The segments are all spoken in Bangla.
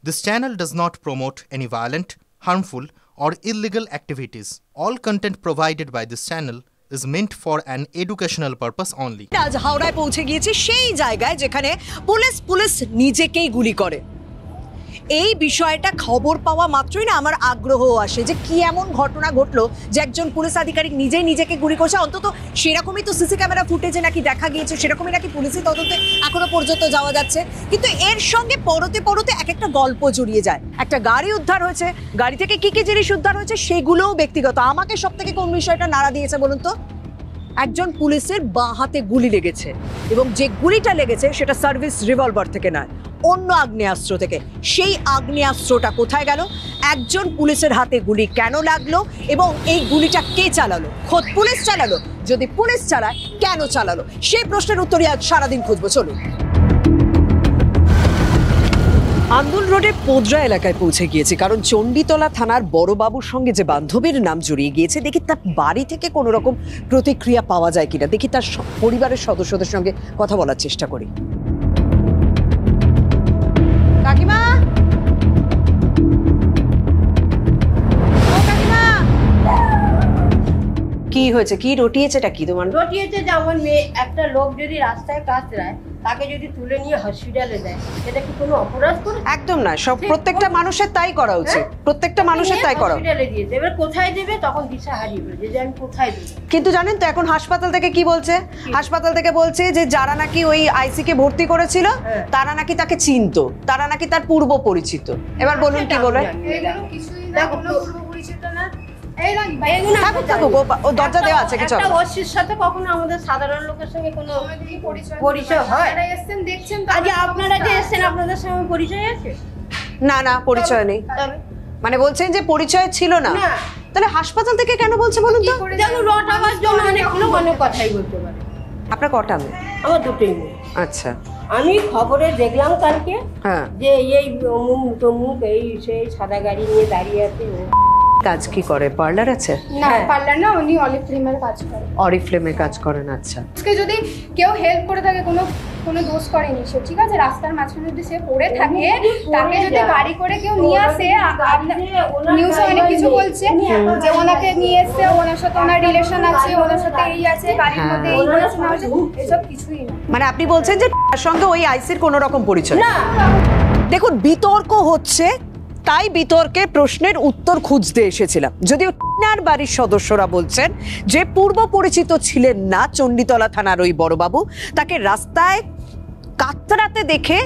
This channel does not promote any violent, harmful, or illegal activities. All content provided by this channel is meant for an educational purpose only. আজ হাওড়ায় পৌঁছে গিয়েছি সেই জায়গায় যেখানে পুলিশ নিজেকেই গুলি করে। এই বিষয়টা খবর পাওয়া মাত্রই না আমার আগ্রহ আসে যে কি এমন ঘটনা ঘটলো যে একজন পুলিশ আধিকারিক নিজেকে গুলি করছে। অন্তত সেরকমই তো সিসি ক্যামেরা ফুটেজে নাকি দেখা গিয়েছে, সেরকমই নাকি পুলিশের তদন্তে এখনো পর্যন্ত যাওয়া যাচ্ছে। কিন্তু এর সঙ্গে পরতে এক একটা গল্প জড়িয়ে যায়। একটা গাড়ি উদ্ধার হয়েছে, গাড়ি থেকে কি কি জিনিস উদ্ধার হয়েছে সেগুলোও ব্যক্তিগত। আমাকে সব থেকে কোন বিষয়টা নাড়া দিয়েছে বলুন তো? একজন পুলিশের বাঁ হাতে গুলি লেগেছে এবং যে গুলিটা লেগেছে সেটা সার্ভিস রিভলভার থেকে নয়, অন্য আগ্নেয়াস্ত্র থেকে। সেই আগ্নেয়াস্ত্রটা কোথায় গেল, একজন পুলিশের হাতে গুলি কেন লাগলো এবং এই গুলিটা কে চালালো? খোদ পুলিশ চালালো? যদি পুলিশ চালায় কেন চালালো? সেই প্রশ্নের উত্তরই আজ সারাদিন খুঁজবো। চলুন। আন্দুল রোডে পোদ্রা এলাকায় পৌঁছে গিয়েছি, কারণ চণ্ডীতলা থানার বড়বাবুর সঙ্গে যে বান্ধবীর নাম জড়িয়ে গিয়েছে, দেখি তার বাড়ি থেকে কোনো রকম প্রতিক্রিয়া পাওয়া যায় কিনা। দেখি তার পরিবারের সদস্যদের সঙ্গে কথা বলার চেষ্টা করি। কাকিমা, কি হয়েছে? কি রটিয়েছেটা কি তোমার? রটিয়েছে যেমন মেয়ে একটা লোক যদি রাস্তায় কাতরায় তাকে যদি তুলে নিয়ে হসপিটালে দেয়, এটা কি কোনো অপরাধ করে? একদম না। সব প্রত্যেকটা মানুষের তাই করা উচিত, প্রত্যেকটা মানুষের তাই করা। হসপিটালে দিয়েছে, এবার কোথায় দেবে তখন দিশা হারিয়ে ফেলবে যে আমি কোথায় দেব। কিন্তু জানেন তো এখন হাসপাতাল থেকে কি বলছে? হাসপাতাল থেকে বলছে যে যারা নাকি ওই আইসি কে ভর্তি করেছিল তারা নাকি তাকে চিনতো, তারা নাকি তার পূর্ব পরিচিত। এবার বলুন কি বলে? দেখো পূর্ব পরিচিত না, দরজা দেওয়া আছে কিছু। ওসির সাথে কখনো আমাদের সাধারণ লোকের সঙ্গে কোনো পরিচয় হয়? আগে আপনারা যে এসেছেন আপনাদের সঙ্গে পরিচয় আছে? না না, পরিচয় নেই। মানে বলছেন যে পরিচয় ছিল না, তাহলে হাসপাতাল থেকে কেন বলছে বলুন তো? যেন রটাবার জন্য অনেক কথাই বলতে পারে। আপনার কটা মেয়ে? আমার দুটোই মেয়ে। আচ্ছা। আমি খবরে দেখলাম কালকে যে এই অমুক তমুক এই সেই সাদা গাড়ি নিয়ে দাঁড়িয়ে আছে। কাজ কি করে? পার্লার আছে? না, পার্লার না, উনি অরিফ্লেমের কাজ করেন। অরিফ্লেমের কাজ করেন। আচ্ছা। আজকে যদি কেউ হেল্প করে থাকে, কোনো দোষ করেনি সে, ঠিক আছে? রাস্তার মাঝখানে যদি সে পড়ে থাকে, তাকে যদি গাড়ি করে কেউ নিয়ে আসে, নিউজে অনেক কিছু বলছে যে ওনাকে নিয়ে এসছে, ওনার সাথে ওনার রিলেশন আছে, ওনার সাথে এই আছে, গাড়ির মধ্যে এই হয়েছে না হয়েছে, এসব কিছুই না। মানে আপনি বলছেন যে তার সঙ্গে ওই আইসির কোনো রকম পরিচয় না? দেখুন, বিতর্ক হচ্ছে, তাই বিতর্কে প্রশ্নের উত্তর খুঁজতে এসেছিলাম। যদিও তার বাড়ির সদস্যরা বলছেন যে পূর্ব পরিচিত ছিলেন না চণ্ডীতলা থানার ওই বড়বাবু, তাকে রাস্তায় কাতরাতে দেখে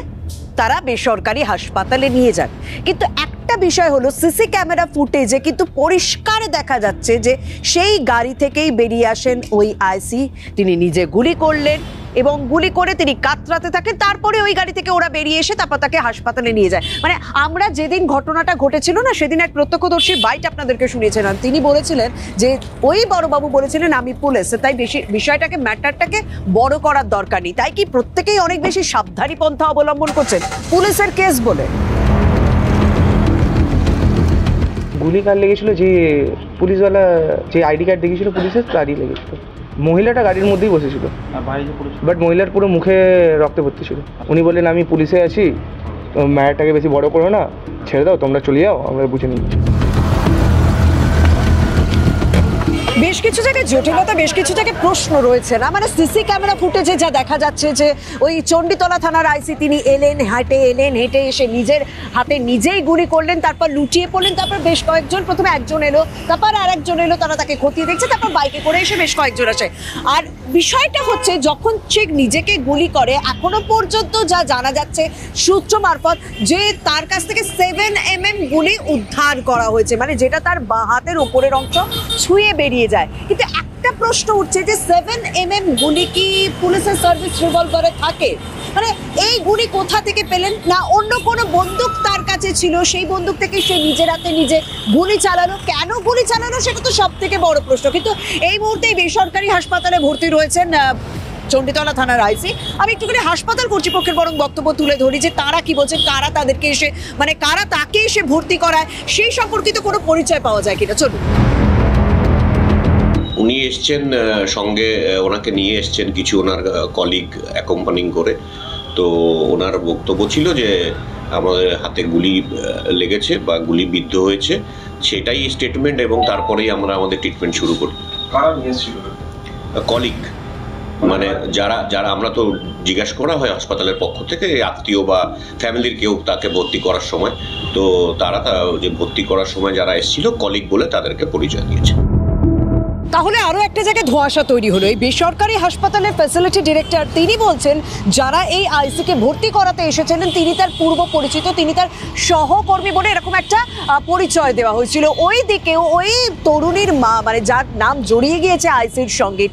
তারা বেসরকারি হাসপাতালে নিয়ে যান। কিন্তু একটা বিষয় হলো, সিসি ক্যামেরা ফুটেজে কিন্তু পরিষ্কার দেখা যাচ্ছে যে সেই গাড়ি থেকেই বেরিয়ে আসেন ওই আইসি। তিনি নিজে গুলি করলেন এবং গুলি করে তিনি কাতরাতে থাকেন। তারপরে ওই গাড়ি থেকে ওরা বেরিয়ে এসে তারপর তাকে হাসপাতালে নিয়ে যায়। মানে আমরা যেদিন ঘটনাটা ঘটেছিল না, সেদিন এক প্রত্যক্ষদর্শীর বাইট আপনাদেরকে শুনিয়েছিলাম। তিনি বলেছিলেন যে ওই বড়বাবু বলেছিলেন আমি পুলিশ, তাই বেশি বিষয়টাকে ম্যাটারটাকে বড় করার দরকার নেই। তাই কি প্রত্যেকেই অনেক বেশি সাবধানী পন্থা অবলম্বন করছেন পুলিশের কেস বলে? গুলি কার লেগেছিল? যে পুলিশওয়ালা যে আইডি কার্ড দেখিয়েছিল পুলিশের, তারই লেগেছিল। মহিলাটা গাড়ির মধ্যেই বসেছিল, বাট মহিলার পুরো মুখে রক্তে ভর্তি ছিল। উনি বললেন আমি পুলিশে আছি, ম্যাটারটাকে বেশি বড় করো না, ছেড়ে দাও, তোমরা চলে যাও, আমরা বুঝে নিচ্ছি। বেশ কিছু জায়গায় জটিলতা, বেশ কিছু জায়গায় প্রশ্ন রয়েছে না। মানে সিসি ক্যামেরা ফুটেজে যা দেখা যাচ্ছে যে ওই চণ্ডীতলা থানার আইসি তিনি হেঁটে এসে নিজের হাতে নিজেই গুলি করলেন, তারপর লুটিয়ে পড়লেন, তারপর বেশ কয়েকজন, প্রথমে একজন এলো, তারপর আরেকজন এলো, তারা তাকে খতিয়ে দেখছে, তারপর বাইকে করে এসে বেশ কয়েকজন আসে। আর বিষয়টা হচ্ছে যখন সে নিজেকে গুলি করে, এখনো পর্যন্ত যা জানা যাচ্ছে সূত্র মারফত, যে তার কাছ থেকে 7mm গুলি উদ্ধার করা হয়েছে, মানে যেটা তার বাঁ হাতের উপরের অংশ ছুঁয়ে বেরিয়ে যায়। কিন্তু একটা প্রশ্ন উঠছে যে 7mm গুলি কি পুলিশের সার্ভিস রিভলভারে থাকে? মানে এই গুলি কোথা থেকে পেলেন? না অন্য কোনো বন্দুক তার কাছে ছিল, সেই বন্দুক থেকে সে নিজের হাতে নিজে গুলি চালানো? কেন গুলি চালানো সেটা তো সব থেকে বড় প্রশ্ন। কিন্তু এই মুহূর্তে বেসরকারি হাসপাতালে ভর্তি রয়েছেন চণ্ডীতলা থানার আইসি। আমি একটুখানি হাসপাতাল কর্তৃপক্ষের বরং বক্তব্য তুলে ধরি যে তারা কি বলছেন, কারা তাদেরকে এসে, মানে কারা তাকে এসে ভর্তি করায়, সেই সম্পর্কিত কোনো পরিচয় পাওয়া যায় কিনা। চলুন। উনি এসছেন, সঙ্গে ওনাকে নিয়ে এসছেন কিছু ওনার কলিগ অ্যাকম্পানিং করে। তো ওনার বক্তব্য ছিল যে আমাদের হাতে গুলি লেগেছে বা গুলি বিদ্ধ হয়েছে, সেটাই স্টেটমেন্ট, এবং তারপরেই আমরা আমাদের ট্রিটমেন্ট শুরু করি। কলিগ, মানে যারা আমরা তো জিজ্ঞাসা করা হয় হাসপাতালের পক্ষ থেকে, আত্মীয় বা ফ্যামিলির কেউ তাকে ভর্তি করার সময়, তো তারা যে ভর্তি করার সময় যারা এসেছিল কলিগ বলে তাদেরকে পরিচয় দিয়েছে। তাহলে আরো একটা জায়গায় ধোঁয়াশা তৈরি হলো। এই বেসরকারি হাসপাতালের ফ্যাসিলিটি ডিরেক্টর তিনি বলছেন যারা এই আইসিকে ভর্তি করাতে এসেছিলেন তিনি তার পূর্ব পরিচিত, তিনি তার সহকর্মী বলে এরকম একটা পরিচয় দেওয়া হয়েছিল। ওই দিকেও ওই তরুণীর মা, মানে যার নাম জড়িয়ে গিয়েছে আইসির সঙ্গে,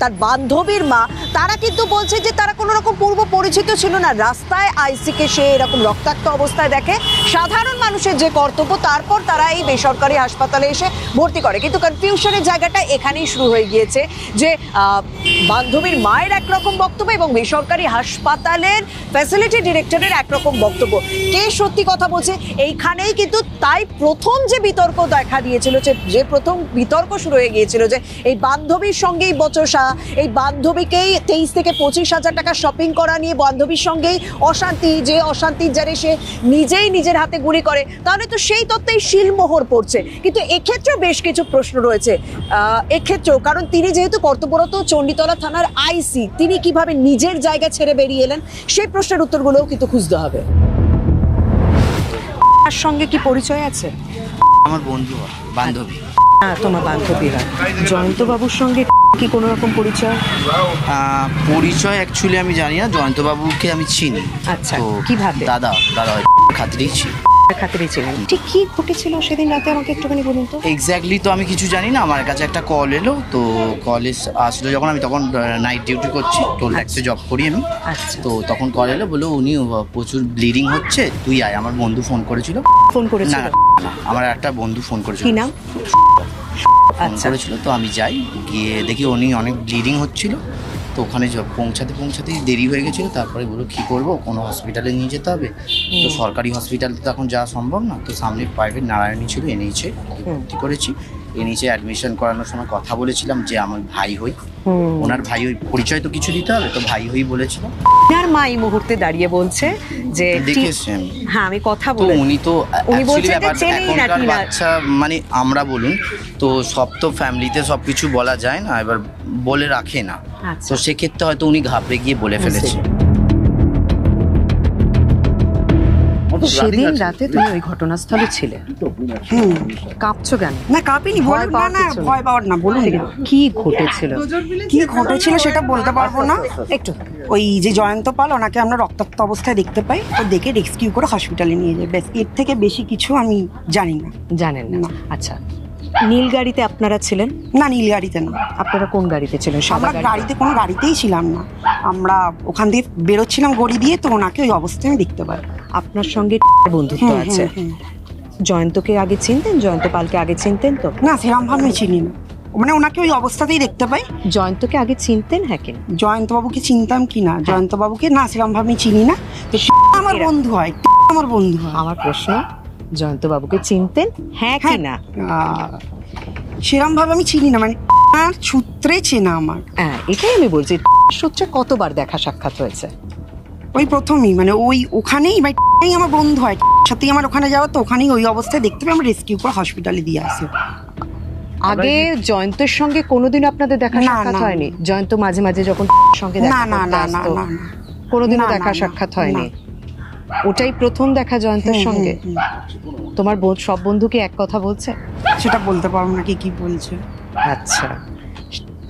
তার বান্ধবীর মা, তারা কিন্তু বলছে যে তারা কোনো রকম পূর্ব পরিচিত ছিল না। রাস্তায় আইসিকে সে এরকম রক্তাক্ত অবস্থায় দেখে, সাধারণ মানুষের যে কর্তব্য, তারপর তারা এই বেসরকারি হাসপাতালে এসে ভর্তি করে। কিন্তু কনফিউশনের জায়গাটা এখানেই শুরু হয়ে গিয়েছে যে বান্ধবীর মায়ের একরকম বক্তব্য এবং বেসরকারি হাসপাতালের ফ্যাসিলিটি ডিরেক্টরের একরকম বক্তব্য। কে সত্যি কথা বলছে এইখানেই কিন্তু তাই প্রথম যে বিতর্ক দেখা দিয়েছিল, যে প্রথম বিতর্ক শুরু হয়ে গিয়েছিল যে এই বান্ধবীর সঙ্গেই বচসা, এই বান্ধবীকেই 23 থেকে 25,000 টাকা শপিং করা নিয়ে বান্ধবীর সঙ্গেই অশান্তি, যে অশান্তির জারে সে নিজেই নিজের হাতে গুলি করে, তাহলে তো সেই তত্ত্বেই শিলমোহর পড়ছে। কিন্তু এক্ষেত্রেও বেশ কিছু প্রশ্ন রয়েছে এক্ষেত্রেও, কারণ তিনি যেহেতু কর্তব্যরত চণ্ডীতলা থানার আইসি, তিনি কিভাবে নিজের জায়গা ছেড়ে বেরিয়ে এলেন, সেই প্রশ্নের উত্তরগুলোও কিন্তু খুঁজতে হবে। তার সঙ্গে কি পরিচয় আছে? আমার বন্ধু, বান্ধবী। হ্যাঁ, তোমার বান্ধবীরা। জয়ন্তবাবুর সঙ্গে কি কোনো রকম পরিচয়? পরিচয় অ্যাকচুয়ালি আমি জানি না, জয়ন্তবাবুকে আমি চিনি। আচ্ছা, কিভাবে? দাদা খাতিরেই ছিল। খাতিরে ছিলেন। ঠিক কি ঘটেছিল সেদিন রাতে আমাকে একটুখানি বলুন তো। এক্স্যাক্টলি তো আমি কিছু জানি না, আমার কাছে একটা কল এলো, তো কল আসলো যখন, আমি তখন নাইট ডিউটি করছি, টোল ট্যাক্সে জব করি আমি। আচ্ছা। তো তখন কল এলো, বললো উনি প্রচুর ব্লিডিং হচ্ছে, তুই আয়। আমার বন্ধু ফোন করেছিল। ফোন করেছিল? না, আমার একটা বন্ধু ফোন করেছিল। কি নাম? ফোন করেছিল, তো আমি যাই, গিয়ে দেখি উনি অনেক ব্লিডিং হচ্ছিল। তো ওখানে পৌঁছাতেই দেরি হয়ে গেছিলো। তারপরে বললো কী করবো, কোনো হসপিটালে নিয়ে যেতে হবে। তো সরকারি হসপিটালে তো এখন যাওয়া সম্ভব না, তো সামনে প্রাইভেট নারায়ণী ছিল, এনেইছে ভর্তি করেছি। এনেইছে অ্যাডমিশন করানোর সময় কথা বলেছিলাম যে আমার ভাই হই, ওনার ভাই হই, পরিচয় তো কিছু দিতে হবে, তো ভাই হই বলেছিল। আর মা এই মুহূর্তে দাঁড়িয়ে বলছে যে দেখেছেন, হ্যাঁ আমি কথা বলি, উনি বলছেন যে চেনেই না কি না। আচ্ছা, মানে আমরা বলুন তো, সব তো ফ্যামিলিতে সব কিছু বলা যায় না, এবার বলে রাখে না। তো সেক্ষেত্রে হয়তো উনি ঘাবড়ে গিয়ে বলে ফেলেছে। সেদিন রাতে তুমি ওই ঘটনাস্থলে ছিলে, কাঁপছো কেন? না কাঁপিনি, ভয় পাওয়ার না, বলুন কি ঘটেছিল? কি ঘটেছিল সেটা বলতে পারবো না। একটু ওই যে জয়ন্ত পাল, ওনাকে আমরা রক্তাক্ত অবস্থায় দেখতে পাই, ও দেখে রেস্কিউ করে হসপিটালে নিয়ে যায়, ব্যাস, এর থেকে বেশি কিছু আমি জানি না। জানেন না? আচ্ছা, নীল গাড়িতে আপনারা ছিলেন? না, নীল গাড়িতে না। আপনারা কোন গাড়িতে ছিলেন? আমরা গাড়িতে, কোনো গাড়িতেই ছিলাম না, আমরা ওখান দিয়ে বেরোচ্ছিলাম গড়ি দিয়ে, তো ওনাকে ওই অবস্থায় আমি দেখতে পাই। আপনার সঙ্গে বন্ধুত্ব আছে? জয়ন্তকে আগে চিনতেন? জয়ন্ত পালকে আগে চিনতেন? তো না, সেরকম ভাবে চিনি না, মানে ওনাকে ওই অবস্থাতেই দেখতে পাই। জয়ন্তকে আগে চিনতেন? হ্যাঁ কিনা? জয়ন্তবাবুকে চিনতাম কি না, জয়ন্তবাবুকে না সেরকম ভাবে চিনি না, তো আমার বন্ধু হয়, আমার বন্ধু হয়। আমার প্রশ্ন, জয়ন্তবাবুকে চিনতেন হ্যাঁ কি না? সেরকম ভাবে আমি চিনি না, মানে সূত্রে চেনা আমার। হ্যাঁ, এটাই আমি বলছি, সূত্রে কতবার দেখা সাক্ষাৎ হয়েছে? ওই প্রথমেই, মানে ওই ওখানেই, মানে আমার বন্ধু হয়, সাথেই আমার ওখানে যাওয়া, তো ওখানেই ওই অবস্থায় দেখতে পাই, আমরা রেস্কিউ করে হসপিটালে দিয়ে আসি। আগে জয়ন্তের সঙ্গে কোনোদিন আপনাদের দেখা সাক্ষাৎ হয়নি? জয়ন্ত মাঝে মাঝে যখন সঙ্গে দেখা করতে আসতো, কোনোদিনও দেখা সাক্ষাৎ হয়নি? ওটাই প্রথম দেখা জয়ন্তের সঙ্গে? তোমার সব বন্ধু কি এক কথা বলছে? সেটা বলতে পারবো না কি বলছে। আচ্ছা,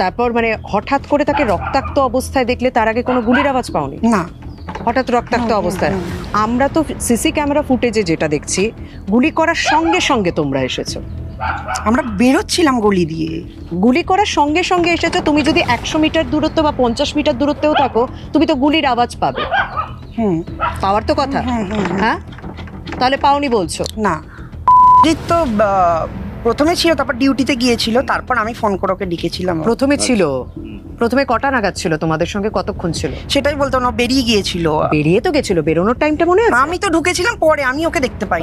তারপর মানে হঠাৎ করে তাকে রক্তাক্ত অবস্থায় দেখলে, তার আগে কোনো গুলির আওয়াজ পাওনি? না, হঠাৎ রক্তাক্ত অবস্থায়। আমরা তো সিসি ক্যামেরা ফুটেজে যেটা দেখছি, গুলি করার সঙ্গে সঙ্গে তোমরা এসেছো। আমরা বেরোচ্ছিলাম গলি দিয়ে, গুলি করার সঙ্গে সঙ্গে এসেছো। তুমি যদি 100 মিটার দূরত্ব বা 50 মিটার দূরত্বেও থাকো, তুমি তো গুলির আওয়াজ পাবে। পাওয়ার তো কথা। হ্যাঁ, তাহলে পাওনি বলছো? না, তো প্রথমে ছিল, তারপর ডিউটিতে গিয়েছিল, তারপর আমি ফোন করে ওকে ডেকেছিলাম। প্রথমে ছিল? প্রথমে কটা নাগাদ ছিল? তোমাদের সঙ্গে কতক্ষণ ছিল? সেটাই বলতো না, বেরিয়ে গিয়েছিল। বেরিয়ে তো গেছিল, বেরোনোর টাইমটা মনে আছে? আমি তো ঢুকেছিলাম পরে, আমি ওকে দেখতে পাই।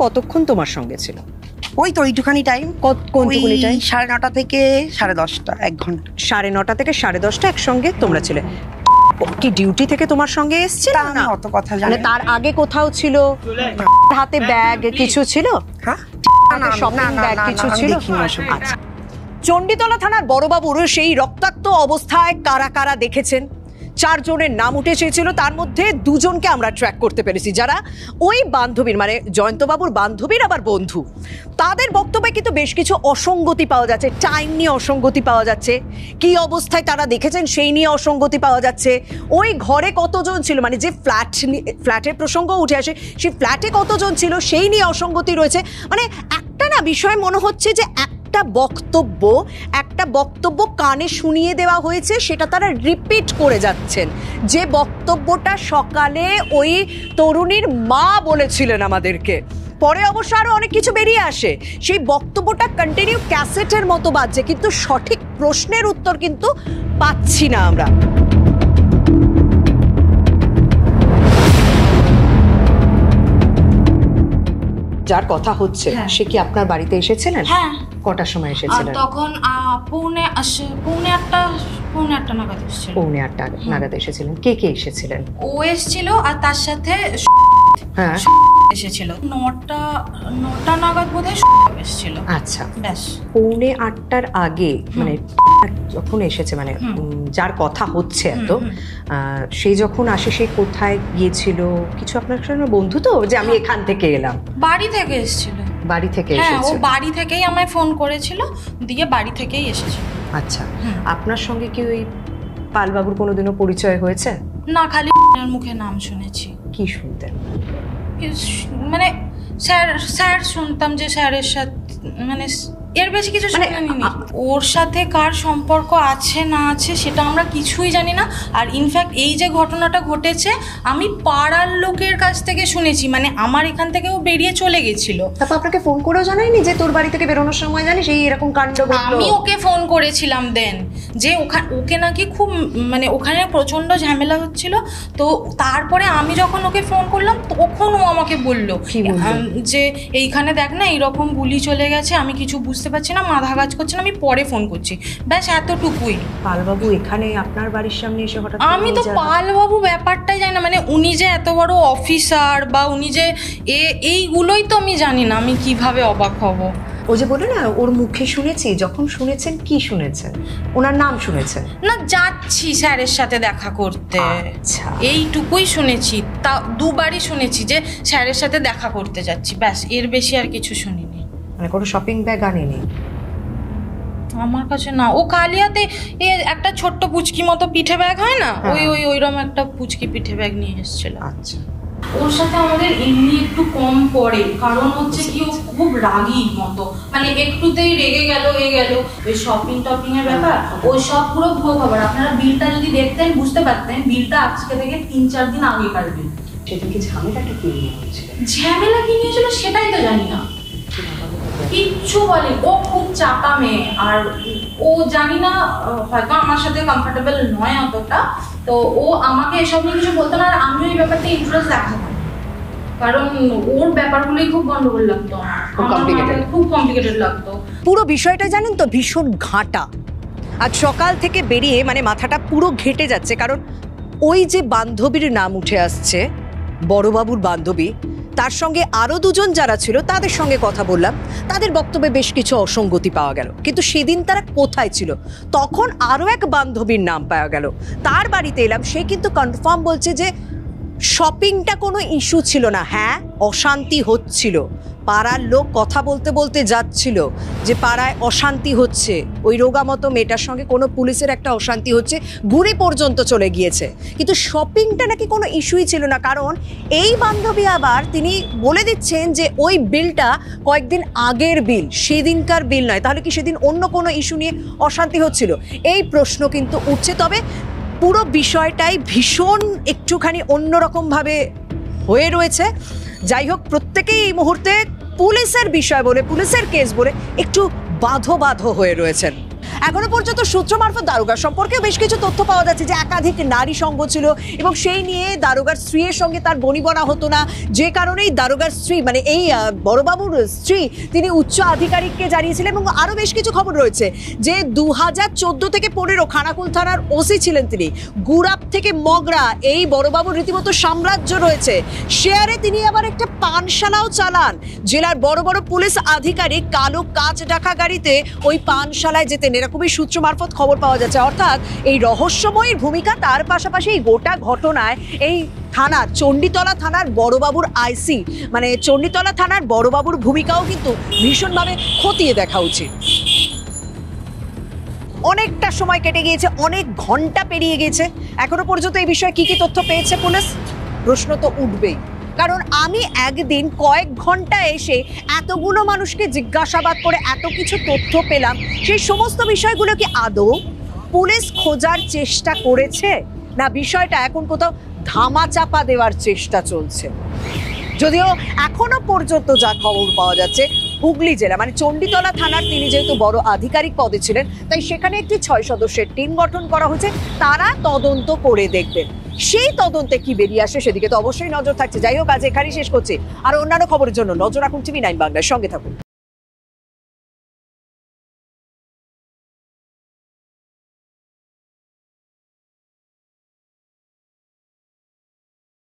কতক্ষণ তোমার সঙ্গে ছিল? ওই তো ওইটুখানি টাইম। কোনটুকুনি টাইম? 9:30 থেকে 10:30, 1 ঘন্টা। 9:30 থেকে 10:30 একসঙ্গে তোমরা ছিলে। কি ডিউটি থেকে তোমার সঙ্গে এসেছিল তা আমি অত কথা জানি না। তার আগে কোথাও ছিল, হাতে ব্যাগ কিছু ছিল? হ্যাঁ শপিং ব্যাগ কিছু ছিল? আচ্ছা, চণ্ডীতলা থানার বড়বাবুর সেই রক্তাক্ত অবস্থায় কারা কারা দেখেছেন, 4 জনের নাম উঠে এসেছিল। তার মধ্যে 2 জনকে আমরা ট্র্যাক করতে পেরেছি, যারা ওই বান্ধবীর মানে জয়ন্তবাবুর বান্ধবীর আবার বন্ধু। তাদের বক্তব্যে কিন্তু বেশ কিছু অসঙ্গতি পাওয়া যাচ্ছে, টাইম নিয়ে অসঙ্গতি পাওয়া যাচ্ছে, কি অবস্থায় তারা দেখেছেন সেই নিয়ে অসঙ্গতি পাওয়া যাচ্ছে, ওই ঘরে কতজন ছিল মানে যে ফ্ল্যাটের প্রসঙ্গ উঠে আসে সেই ফ্ল্যাটে কতজন ছিল সেই নিয়ে অসঙ্গতি রয়েছে। মানে একটা না বিষয় মনে হচ্ছে যে একটা বক্তব্য কানে শুনিয়ে দেওয়া হয়েছে, সেটা তারা রিপিট করে যাচ্ছেন। যে বক্তব্যটা সকালে ওই তরুণীর মা বলেছিলেন আমাদেরকে, পরে অবশ্য আরো অনেক কিছু বেরিয়ে আসে, সেই বক্তব্যটা কন্টিনিউ ক্যাসেটের মতো বাজছে, কিন্তু সঠিক প্রশ্নের উত্তর কিন্তু পাচ্ছি না আমরা। যার কথা হচ্ছে সে কি আপনার বাড়িতে এসেছিলেন? হ্যাঁ। কটার সময় এসেছিলেন? তখন পৌনে 8টা নাগাদ এসেছিল। পৌনে 8টা নাগাদ এসেছিলেন। কে কে এসেছিলেন? ও এসেছিল আর তার সাথে হ্যাঁ এসেছিল 9টা নাগাদ বোধহয় এসেছিল। আচ্ছা, ব্যাস পৌনে 8টার আগে মানে যখন এসেছে মানে যার কথা হচ্ছে এত সে যখন আসে সে কোথায় গিয়েছিল? কিছু আপনার সঙ্গে বন্ধু তো যে আমি এখান থেকে এলাম? বাড়ি থেকে এসেছিল। বাড়ি থেকে হ্যাঁ, ও এসেছে? বাড়ি থেকেই আমায় ফোন করেছিল, দিয়ে বাড়ি থেকেই এসেছিল। আচ্ছা, আপনার সঙ্গে কি ওই পালবাবুর কোনোদিনও পরিচয় হয়েছে? না, খালি মুখে নাম শুনেছি। কি শুনতেন? মানে স্যার শুনতাম যে স্যারের সাথে, মানে এর বেশি কিছু শুনিনি। ওর সাথে কার সম্পর্ক আছে না আছে সেটা আমরা কিছুই জানি না। আর ইনফ্যাক্ট এই যে ঘটনাটা ঘটেছে আমি পাড়ার লোকের কাছ থেকে শুনেছি, মানে আমার এখান থেকে ও বেরিয়ে চলে গেছিল। তারপর আপনাকে ফোন করেও জানায়নি যে তোর বাড়ি থেকে বেরোনোর সময় জানিস এই এরকম কাণ্ড ঘটলো? আমি ওকে ফোন করেছিলাম দেন, যে ওকে নাকি খুব মানে ওখানে প্রচন্ড ঝামেলা হচ্ছিল। তো তারপরে আমি যখন ওকে ফোন করলাম তখন ও আমাকে বললো যে এইখানে দেখ না এইরকম গুলি চলে গেছে, আমি কিছু বুঝতে পারছি না, মাথা কাজ করছে না, আমি পরে ফোন করছি। ব্যাস এতটুকুই। পালবাবু এখানে আপনার বাড়ির সামনে এসে হঠাৎ? আমি তো পালবাবু ব্যাপারটাই জানি না, মানে উনি যে এত বড় অফিসার বা উনি যে এইগুলোই তো আমি জানি না, আমি কিভাবে অবাক হব। ও যে বলে না ওর মুখে শুনেছি, যখন শুনেছেন কি শুনেছেন? ওনার নাম শুনেছেন? না, যাচ্ছি স্যারের সাথে দেখা করতে, আচ্ছা এইটুকুই শুনেছি। তা 2বারই শুনেছি যে স্যারের সাথে দেখা করতে যাচ্ছি, ব্যাস, এর বেশি আর কিছু শুনিনি। মানে কোনো শপিং ব্যাগ আনেনি আমার কাছে? না, ও কালিয়াতে একটা ছোট্ট পুচকি মতো পিঠে ব্যাগ হয় না, ওইরকম একটা পুচকি পিঠে ব্যাগ নিয়ে এসেছিল। আচ্ছা, ওর সাথে আমাদের এমনি একটু কম পড়ে, কারণ হচ্ছে কি ও খুব রাগী মতো, মানে একটুতেই রেগে গেল ওই শপিং টপিং এর ব্যাপার ওই সব পুরো ভোগ খবর। আপনারা বিলটা যদি দেখতেন বুঝতে পারতেন বিলটা আজকে থেকে 3-4 দিন আগেকার বিল। সেদিন কি ঝামেলাটা কি নিয়ে হচ্ছিল? ঝামেলা কি নিয়েছিল সেটাই তো জানি না, কিচ্ছু বলে। ও খুব চাপা মেয়ে, আর ও জানি না হয়তো আমার সাথে কমফোর্টেবল নয় অতটা, তো ও আমাকে এসব নিয়ে কিছু বলতো না, আর আমিও এই ব্যাপারটা ইন্টারেস্ট দেখাতাম, কারণ ওর ব্যাপারগুলোই খুব গন্ডগোল লাগতো, খুব কমপ্লিকেটেড লাগতো। পুরো বিষয়টা জানেন তো ভীষণ ঘাঁটা। আজ সকাল থেকে বেরিয়ে মানে মাথাটা পুরো ঘেঁটে যাচ্ছে, কারণ ওই যে বান্ধবীর নাম উঠে আসছে, বড়বাবুর বান্ধবী, তার সঙ্গে আরো 2 জন যারা ছিল তাদের সঙ্গে কথা বললাম, তাদের বক্তব্যে বেশ কিছু অসঙ্গতি পাওয়া গেল। কিন্তু সেদিন তারা কোথায় ছিল? তখন আরো এক বান্ধবীর নাম পাওয়া গেল, তার বাড়িতে এলাম, সে কিন্তু কনফার্ম বলছে যে শপিংটা কোনো ইস্যু ছিল না। হ্যাঁ, অশান্তি হচ্ছিল, পাড়ার লোক কথা বলতে বলতে যাচ্ছিল যে পাড়ায় অশান্তি হচ্ছে, ওই রোগা মতো মেয়েটার সঙ্গে কোনো পুলিশের একটা অশান্তি হচ্ছে, ঘুরে পর্যন্ত চলে গিয়েছে। কিন্তু শপিংটা নাকি কোনো ইস্যুই ছিল না, কারণ এই বান্ধবী আবার তিনি বলে দিচ্ছেন যে ওই বিলটা কয়েকদিন আগের বিল, সেদিনকার বিল নয়। তাহলে কি সেদিন অন্য কোনো ইস্যু নিয়ে অশান্তি হচ্ছিল? এই প্রশ্ন কিন্তু উঠছে। তবে পুরো বিষয়টাই ভীষণ একটুখানি অন্যরকমভাবে হয়ে রয়েছে। যাই হোক, প্রত্যেকেই এই মুহূর্তে পুলিশের বিষয় বলে, পুলিশের কেস বলে একটু বাঁধো হয়ে রয়েছেন। এখনো পর্যন্ত সূত্র মারফত দারোগার সম্পর্কে বেশ কিছু তথ্য পাওয়া যাচ্ছে যে একাধিক নারী সঙ্গ ছিল এবং সেই নিয়ে দারোগার স্ত্রীর সঙ্গে তার বনিবনা হতো না, যে কারণেই দারোগার স্ত্রী মানে এই বড়বাবুর স্ত্রী তিনি উচ্চ আধিকারিককে জানিয়েছিলেন। এবং আরো বেশ কিছু খবর রয়েছে যে 2014 থেকে 15 খানাকুল থানার ওসি ছিলেন তিনি। গুড়াপ থেকে মগরা এই বড়বাবুর রীতিমতো সাম্রাজ্য রয়েছে। শেয়ারে তিনি আবার একটা পানশালাও চালান। জেলার বড় বড় পুলিশ আধিকারিক কালো কাচ ঢাকা গাড়িতে ওই পানশালায় যেতেন, এরকমই সূত্র মারফত খবর পাওয়া যাচ্ছে। অর্থাৎ এই রহস্যময়ীর ভূমিকা, তার পাশাপাশি এই গোটা ঘটনায় এই থানা চণ্ডীতলা থানার বড়বাবুর আইসি মানে চণ্ডীতলা থানার বড়বাবুর ভূমিকাও কিন্তু ভীষণভাবে খতিয়ে দেখা উচিত। অনেকটা সময় কেটে গিয়েছে, অনেক ঘন্টা পেরিয়ে গেছে, এখনো পর্যন্ত এই বিষয়ে কি কি তথ্য পেয়েছে পুলিশ? প্রশ্ন তো উঠবেই, কারণ আমি একদিন কয়েক ঘন্টা এসে এতগুলো মানুষকে জিজ্ঞাসাবাদ করে এত কিছু তথ্য পেলাম, সেই সমস্ত বিষয়গুলো কি আদৌ পুলিশ খোঁজার চেষ্টা করেছে, না বিষয়টা এখন কোথাও ধামাচাপা দেওয়ার চেষ্টা চলছে? যদিও এখনো পর্যন্ত যা খবর পাওয়া যাচ্ছে, হুগলি জেলা মানে চণ্ডীতলা থানার তিনি যেহেতু বড় আধিকারিক পদে ছিলেন, তাই সেখানে একটি 6 সদস্যের টিম গঠন করা হয়েছে, তারা তদন্ত করে দেখবেন। সেই তদন্তে কি বেরিয়ে আসে সেদিকে তো অবশ্যই নজর থাকছে। যাই হোক, আজ এখানেই শেষ করছি। আর অন্যান্য খবরের জন্য নজর রাখুন TV9 বাংলার সঙ্গে থাকুন।